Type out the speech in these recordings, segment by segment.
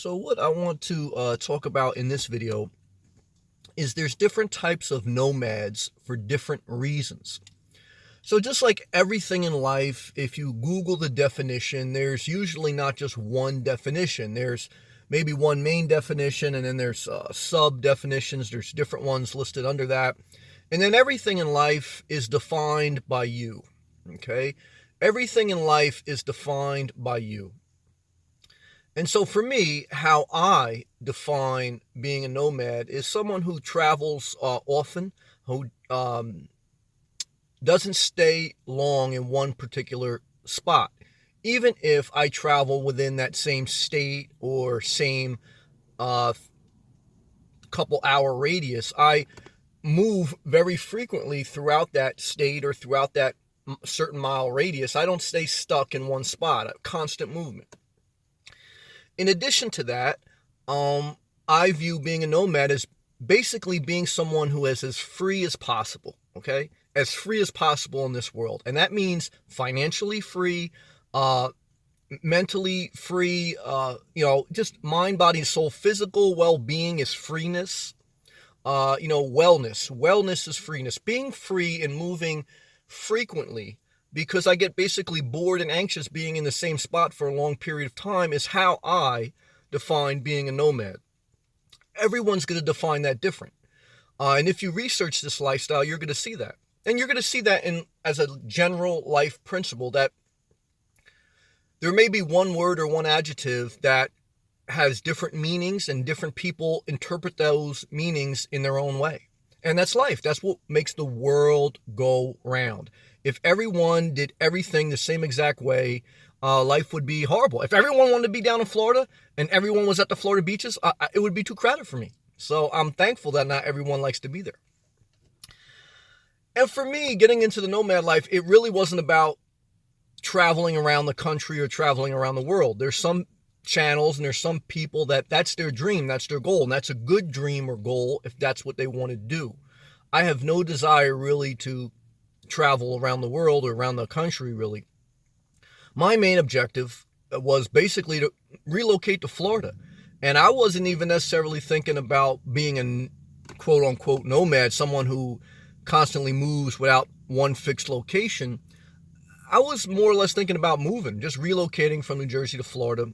So what I want to talk about in this video is there's different types of nomads for different reasons. So just like everything in life, if you Google the definition, there's usually not just one definition. There's maybe one main definition, and then there's sub definitions. There's different ones listed under that. And then everything in life is defined by you. Okay? Everything in life is defined by you. And so for me, how I define being a nomad is someone who travels often, who doesn't stay long in one particular spot. Even if I travel within that same state or same uh, couple hour radius, I move very frequently throughout that state or throughout that certain mile radius. I don't stay stuck in one spot, a constant movement. In addition to that, I view being a nomad as basically being someone who is as free as possible, okay? As free as possible in this world. And that means financially free, mentally free, just mind, body, and soul. Physical well-being is freeness. Wellness. Wellness is freeness. Being free and moving frequently, because I get basically bored and anxious being in the same spot for a long period of time, is how I define being a nomad. Everyone's going to define that different. And if you research this lifestyle, you're going to see that. And you're going to see that as a general life principle, that there may be one word or one adjective that has different meanings, and different people interpret those meanings in their own way. And that's life. That's what makes the world go round. If everyone did everything the same exact way, life would be horrible. If everyone wanted to be down in Florida and everyone was at the Florida beaches, it would be too crowded for me. So I'm thankful that not everyone likes to be there. And for me, getting into the nomad life, it really wasn't about traveling around the country or traveling around the world. There's some channels and there's some people that's their dream, that's their goal, and that's a good dream or goal if that's what they want to do. I have no desire really to travel around the world or around the country, really. My main objective was basically to relocate to Florida. And I wasn't even necessarily thinking about being a quote unquote nomad, someone who constantly moves without one fixed location. I was more or less thinking about moving, just relocating from New Jersey to Florida.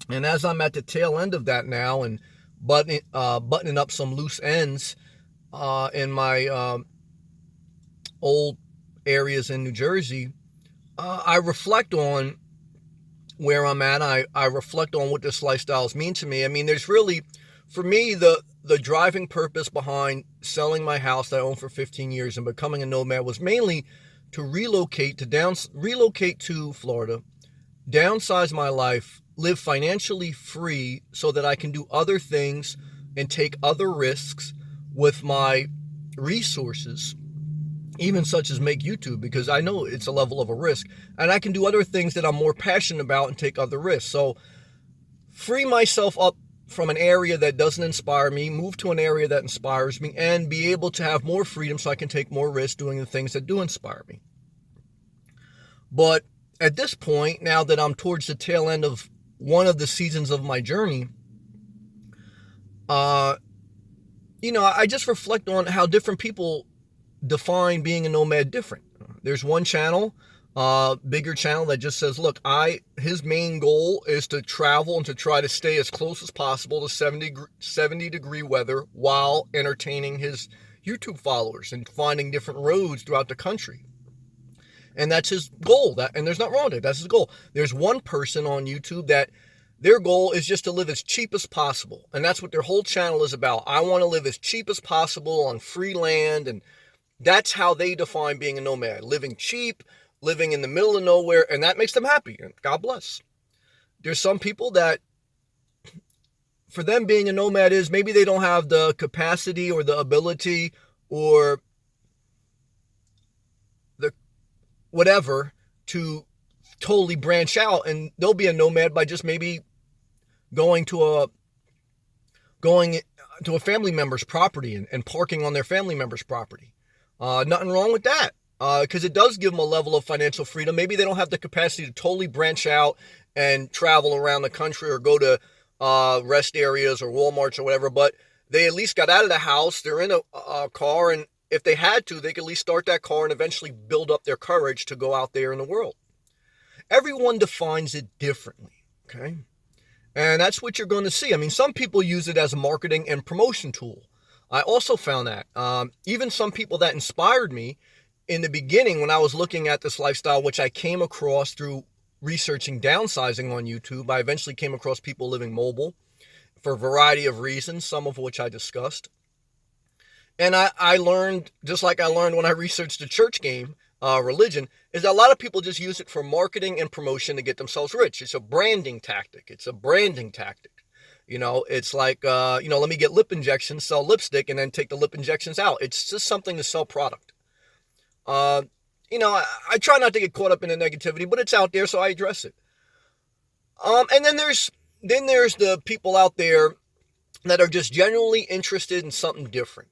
And as I'm at the tail end of that now and buttoning up some loose ends in my old areas in New Jersey, I reflect on where I'm at. I reflect on what this lifestyles mean to me. I mean, there's really, for me, the driving purpose behind selling my house that I owned for 15 years and becoming a nomad was mainly to relocate to Florida, downsize my life, live financially free so that I can do other things and take other risks with my resources, even such as make YouTube, because I know it's a level of a risk, and I can do other things that I'm more passionate about and take other risks. So free myself up from an area that doesn't inspire me, move to an area that inspires me, and be able to have more freedom so I can take more risks doing the things that do inspire me. But at this point, now that I'm towards the tail end of one of the seasons of my journey, I just reflect on how different people define being a nomad different. There's one channel, bigger channel, that just says, look, his main goal is to travel and to try to stay as close as possible to 70 degree weather while entertaining his YouTube followers and finding different roads throughout the country. And that's his goal. And there's nothing wrong with it. That's his goal. There's one person on YouTube that their goal is just to live as cheap as possible. And that's what their whole channel is about. I want to live as cheap as possible on free land. And that's how they define being a nomad. Living cheap, living in the middle of nowhere. And that makes them happy. And God bless. There's some people that, for them, being a nomad is maybe they don't have the capacity or the ability or the whatever to totally branch out, and they'll be a nomad by just maybe going to a family member's property and parking on their family member's property. Nothing wrong with that, because it does give them a level of financial freedom. Maybe they don't have the capacity to totally branch out and travel around the country or go to rest areas or Walmarts or whatever, but they at least got out of the house. They're in a car, and if they had to, they could at least start that car and eventually build up their courage to go out there in the world. Everyone defines it differently, okay? And that's what you're going to see. I mean, some people use it as a marketing and promotion tool. I also found that. Even some people that inspired me in the beginning when I was looking at this lifestyle, which I came across through researching downsizing on YouTube, I eventually came across people living mobile for a variety of reasons, some of which I discussed. And I learned, just like I learned when I researched the church game, religion, is that a lot of people just use it for marketing and promotion to get themselves rich. It's a branding tactic. It's a branding tactic. It's like, let me get lip injections, sell lipstick, and then take the lip injections out. It's just something to sell product. I try not to get caught up in the negativity, but it's out there, so I address it. And then there's the people out there that are just genuinely interested in something different.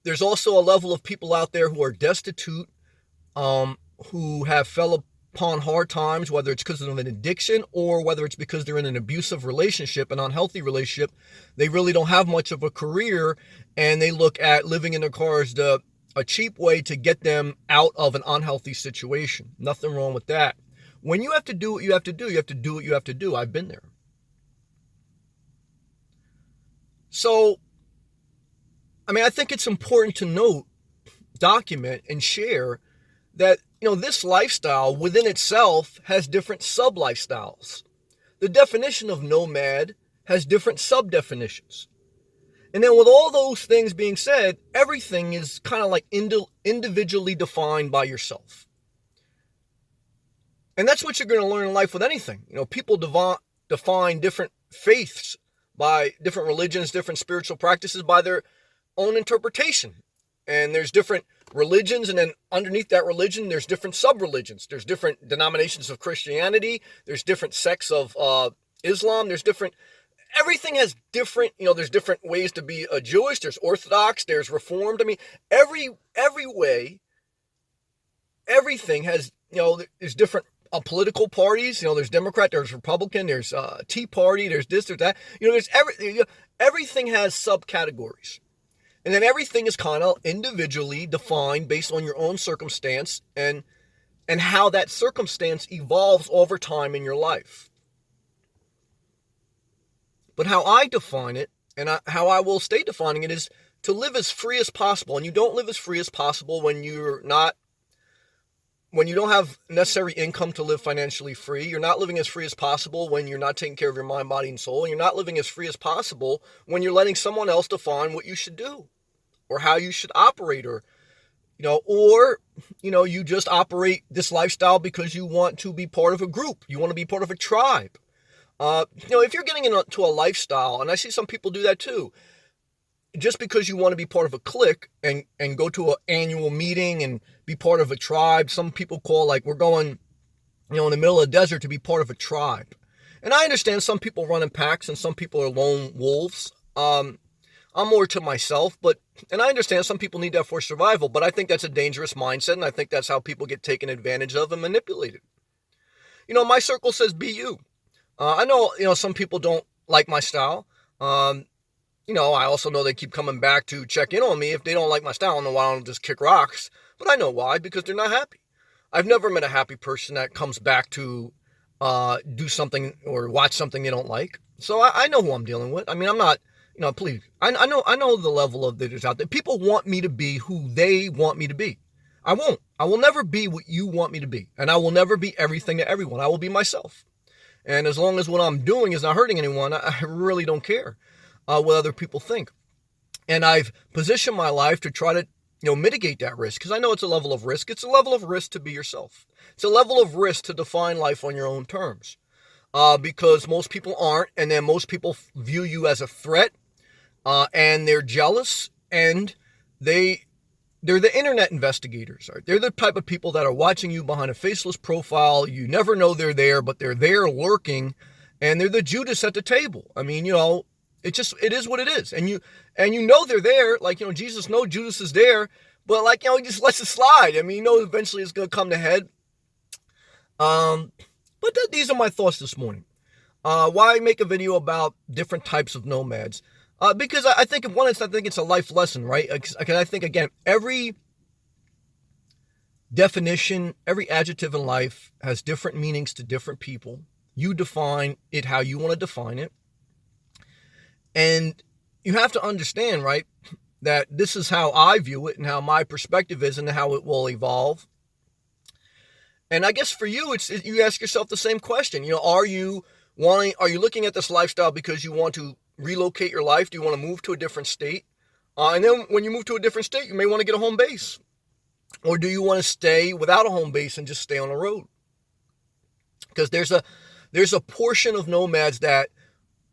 There's also a level of people out there who are destitute, who have fell upon hard times, whether it's because of an addiction or whether it's because they're in an abusive relationship, an unhealthy relationship. They really don't have much of a career, and they look at living in their car as a cheap way to get them out of an unhealthy situation. Nothing wrong with that. When you have to do what you have to do, you have to do what you have to do. I've been there. So, I think it's important to note, document, and share that, this lifestyle within itself has different sub-lifestyles. The definition of nomad has different sub-definitions. And then with all those things being said, everything is kind of like individually defined by yourself. And that's what you're going to learn in life with anything. People define different faiths by different religions, different spiritual practices by their own interpretation. And there's different religions, and then underneath that religion, there's different sub-religions. There's different denominations of Christianity. There's different sects of Islam. Everything has different, there's different ways to be a Jewish. There's Orthodox. There's Reformed. Every way, everything has, there's different political parties. There's Democrat, there's Republican, there's Tea Party, there's this, there's that. Everything has subcategories. And then everything is kind of individually defined based on your own circumstance and how that circumstance evolves over time in your life. But how I define it, and how I will stay defining it, is to live as free as possible. And you don't live as free as possible when you don't have necessary income to live financially free. You're not living as free as possible when you're not taking care of your mind, body, and soul. And you're not living as free as possible when you're letting someone else define what you should do or how you should operate, or you just operate this lifestyle because you want to be part of a group. You want to be part of a tribe. If you're getting into a lifestyle, and I see some people do that too, just because you want to be part of a clique and go to an annual meeting and be part of a tribe. Some people call, like, we're going, in the middle of the desert to be part of a tribe. And I understand some people run in packs and some people are lone wolves. I'm more to myself, and I understand some people need that for survival, but I think that's a dangerous mindset, and I think that's how people get taken advantage of and manipulated. My circle says be you. I know, some people don't like my style. I also know they keep coming back to check in on me. If they don't like my style, I don't know why I don't just kick rocks. But I know why, because they're not happy. I've never met a happy person that comes back to do something or watch something they don't like. So I know who I'm dealing with. I'm not, please. I know the level of that is out there. People want me to be who they want me to be. I won't. I will never be what you want me to be. And I will never be everything to everyone. I will be myself. And as long as what I'm doing is not hurting anyone, I really don't care what other people think. And I've positioned my life to try to, mitigate that risk, because I know it's a level of risk. It's a level of risk to be yourself. It's a level of risk to define life on your own terms, because most people aren't, and then most people view you as a threat, and they're jealous, and they're the internet investigators. Right? They're the type of people that are watching you behind a faceless profile. You never know they're there, but they're there lurking, and they're the Judas at the table. It is what it is. And you they're there, like, Jesus knows Judas is there, but he just lets it slide. Eventually it's going to come to head. But these are my thoughts this morning. Why make a video about different types of nomads? Because I think, I think it's a life lesson, right? Because I think, again, every definition, every adjective in life has different meanings to different people. You define it how you want to define it. And you have to understand, right, that this is how I view it and how my perspective is and how it will evolve. And I guess for you, you ask yourself the same question. Are you looking at this lifestyle because you want to relocate your life? Do you want to move to a different state? And then when you move to a different state, you may want to get a home base. Or do you want to stay without a home base and just stay on the road? Because there's a portion of nomads that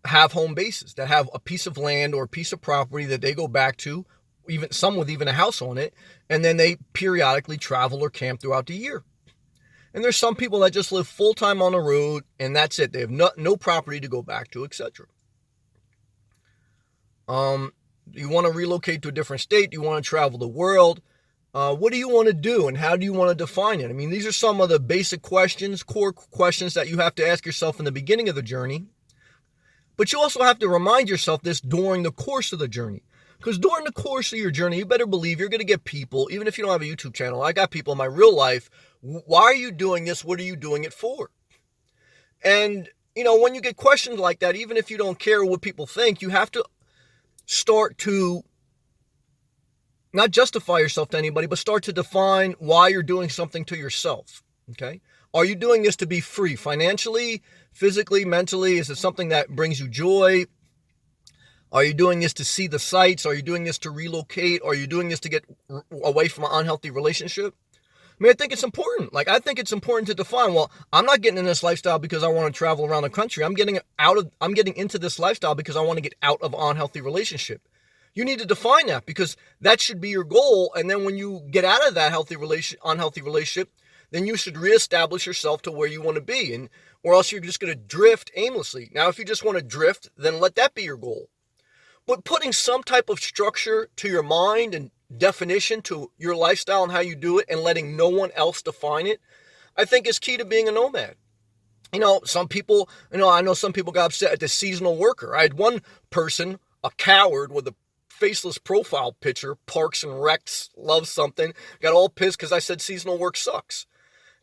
have home bases, that have a piece of land or a piece of property that they go back to, even some with even a house on it, and then they periodically travel or camp throughout the year. And there's some people that just live full-time on the road, and that's it. They have no property to go back to, etc. You want to relocate to a different state? You want to travel the world? What do you want to do, and how do you want to define it? I mean, these are some of the basic questions, core questions that you have to ask yourself in the beginning of the journey. But you also have to remind yourself this during the course of the journey. Because during the course of your journey, you better believe you're going to get people, even if you don't have a YouTube channel. I got people in my real life. Why are you doing this? What are you doing it for? And, when you get questions like that, even if you don't care what people think, you have to start to not justify yourself to anybody, but start to define why you're doing something to yourself. Okay? Are you doing this to be free financially, physically, mentally? Is it something that brings you joy? Are you doing this to see the sights? Are you doing this to relocate? Are you doing this to get away from an unhealthy relationship? I mean, I think it's important. I think it's important to define, well, I'm not getting in this lifestyle because I want to travel around the country. I'm getting into this lifestyle because I want to get out of an unhealthy relationship. You need to define that, because that should be your goal. And then when you get out of that unhealthy relationship, then you should reestablish yourself to where you want to be, or else you're just going to drift aimlessly. Now, if you just want to drift, then let that be your goal. But putting some type of structure to your mind and definition to your lifestyle and how you do it, and letting no one else define it, I think is key to being a nomad. Some people, I know some people got upset at the seasonal worker. I had one person, a coward with a faceless profile picture, Parks and Recs, loves something, got all pissed because I said seasonal work sucks.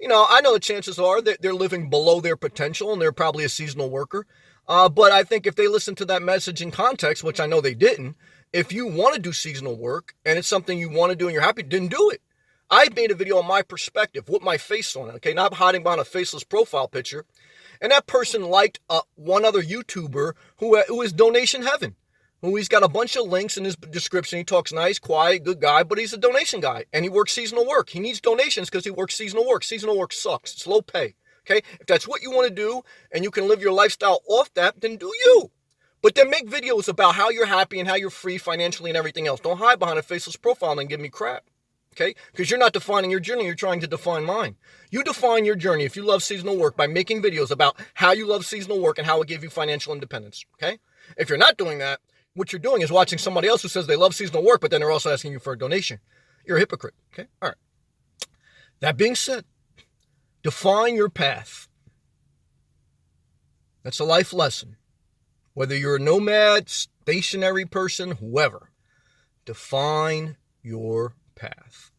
I know the chances are that they're living below their potential and they're probably a seasonal worker. But I think if they listen to that message in context, which I know they didn't, if you want to do seasonal work and it's something you want to do and you're happy, then do it. I made a video on my perspective with my face on it, okay, not hiding behind a faceless profile picture. And that person liked one other YouTuber who is donation heaven. He's got a bunch of links in his description. He talks nice, quiet, good guy, but he's a donation guy, and he works seasonal work. He needs donations because he works seasonal work. Seasonal work sucks. It's low pay, okay? If that's what you want to do and you can live your lifestyle off that, then do you. But then make videos about how you're happy and how you're free financially and everything else. Don't hide behind a faceless profile and give me crap, okay? Because you're not defining your journey. You're trying to define mine. You define your journey, if you love seasonal work, by making videos about how you love seasonal work and how it gave you financial independence, okay? If you're not doing that, what you're doing is watching somebody else who says they love seasonal work, but then they're also asking you for a donation. You're a hypocrite, okay? All right. That being said, define your path. That's a life lesson. Whether you're a nomad, stationary person, whoever, define your path.